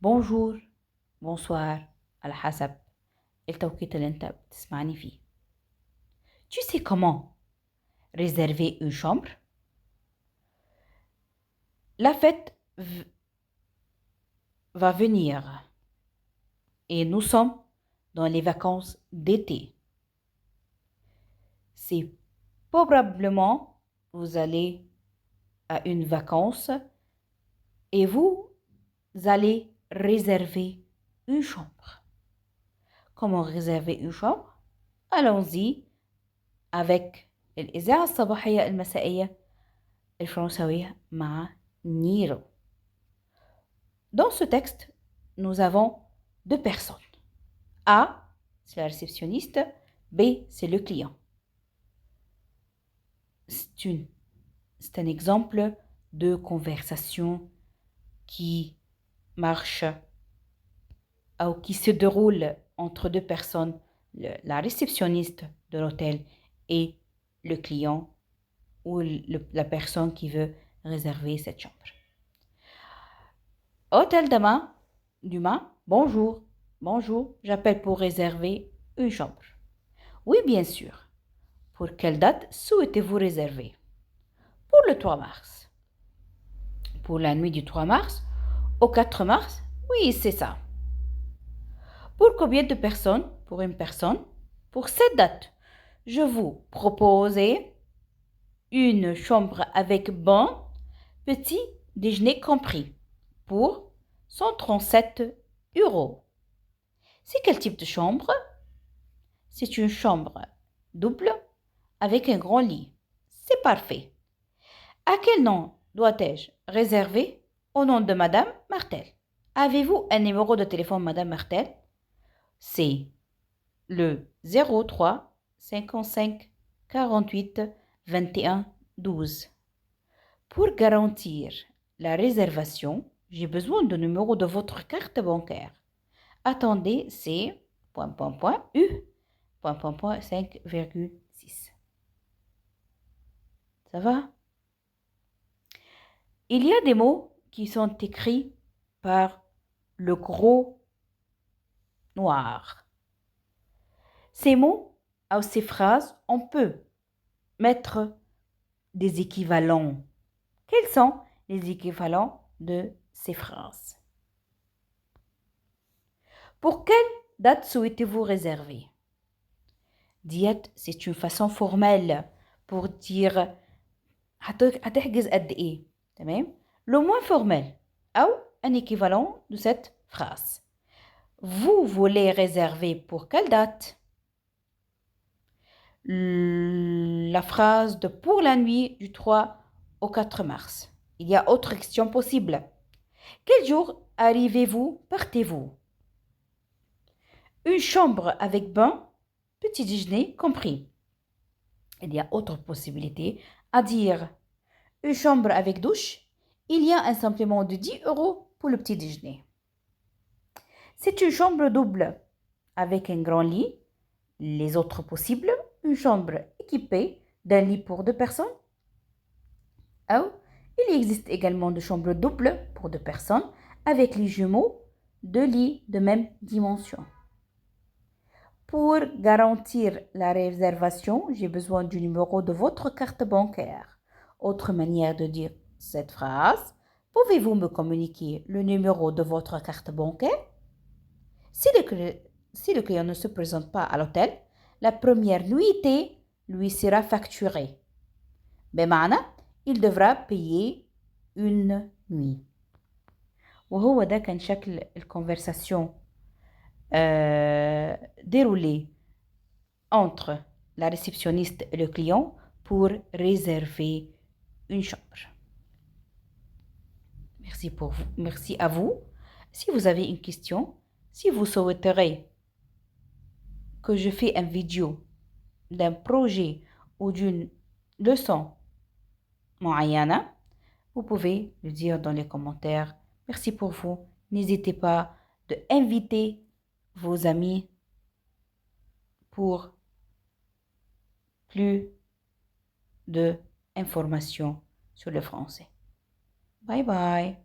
bonjour, bonsoir على حسب التوقيت اللي انت بتسمعني فيه. Tu sais comment réserver une chambre? La fête va venir et nous sommes dans les vacances d'été. C'est probablement vous allez à une vacance et vous allez réserver une chambre. Comment réserver une chambre? Allons-y avec الإذاعة الصباحية المسائية الفرنسوية مع نيرو. Dans ce texte, nous avons deux personnes. A, c'est la réceptionniste. B, c'est le client. C'est un exemple de conversation qui marche ou qui se déroule entre deux personnes, la réceptionniste de l'hôtel et le client ou la personne qui veut réserver cette chambre. Hôtel demain, bonjour, j'appelle pour réserver une chambre. Oui, bien sûr. Pour quelle date souhaitez-vous réserver? Pour le 3 mars. Pour la nuit du 3 mars au 4 mars? Oui, c'est ça. Pour combien de personnes? Pour une personne. Pour cette date, je vous propose une chambre avec bon petit déjeuner compris pour 137 €. C'est quel type de chambre? C'est une chambre double avec un grand lit. C'est parfait. À quel nom dois-je réserver? Au nom de Madame Martel. Avez-vous un numéro de téléphone, Madame Martel? C'est le 03 55 48 21 12. Pour garantir la réservation, j'ai besoin du numéro de votre carte bancaire. Attendez, c'est ... U ... 5,6. Ça va? Il y a des mots qui sont écrits par le gros noir. Ces mots ou ces phrases, on peut mettre des équivalents. Quels sont les équivalents de ces phrases? Pour quelle date souhaitez-vous réserver? Diète, c'est une façon formelle pour dire هتحجز قد ايه. تمام. Le moins formel ou un équivalent de cette phrase. Vous voulez réserver pour quelle date? La phrase de pour la nuit du 3 au 4 mars. Il y a autre question possible. Quel jour arrivez-vous, partez-vous? Une chambre avec bain, petit déjeuner compris. Il y a autre possibilité à dire une chambre avec douche. Il y a un supplément de 10 € pour le petit déjeuner. C'est une chambre double avec un grand lit. Les autres possibles, une chambre équipée d'un lit pour 2 personnes. Ou il existe également des chambres doubles pour 2 personnes avec les jumeaux, 2 lits de même dimension. Pour garantir la réservation, j'ai besoin du numéro de votre carte bancaire. Autre manière de dire cette phrase, pouvez-vous me communiquer le numéro de votre carte bancaire? Si le client ne se présente pas à l'hôtel, la première nuitée lui sera facturée. بمعنى il devra payer une nuit. وهو ده كان شكل الconversation déroulée entre la réceptionniste et le client pour réserver une chambre. Merci à vous. Si vous avez une question, si vous souhaiterez que je fasse une vidéo d'un projet ou d'une leçon معينة, vous pouvez le dire dans les commentaires. Merci pour vous. N'hésitez pas d'inviter vos amis pour plus d'informations sur le français. Bye bye.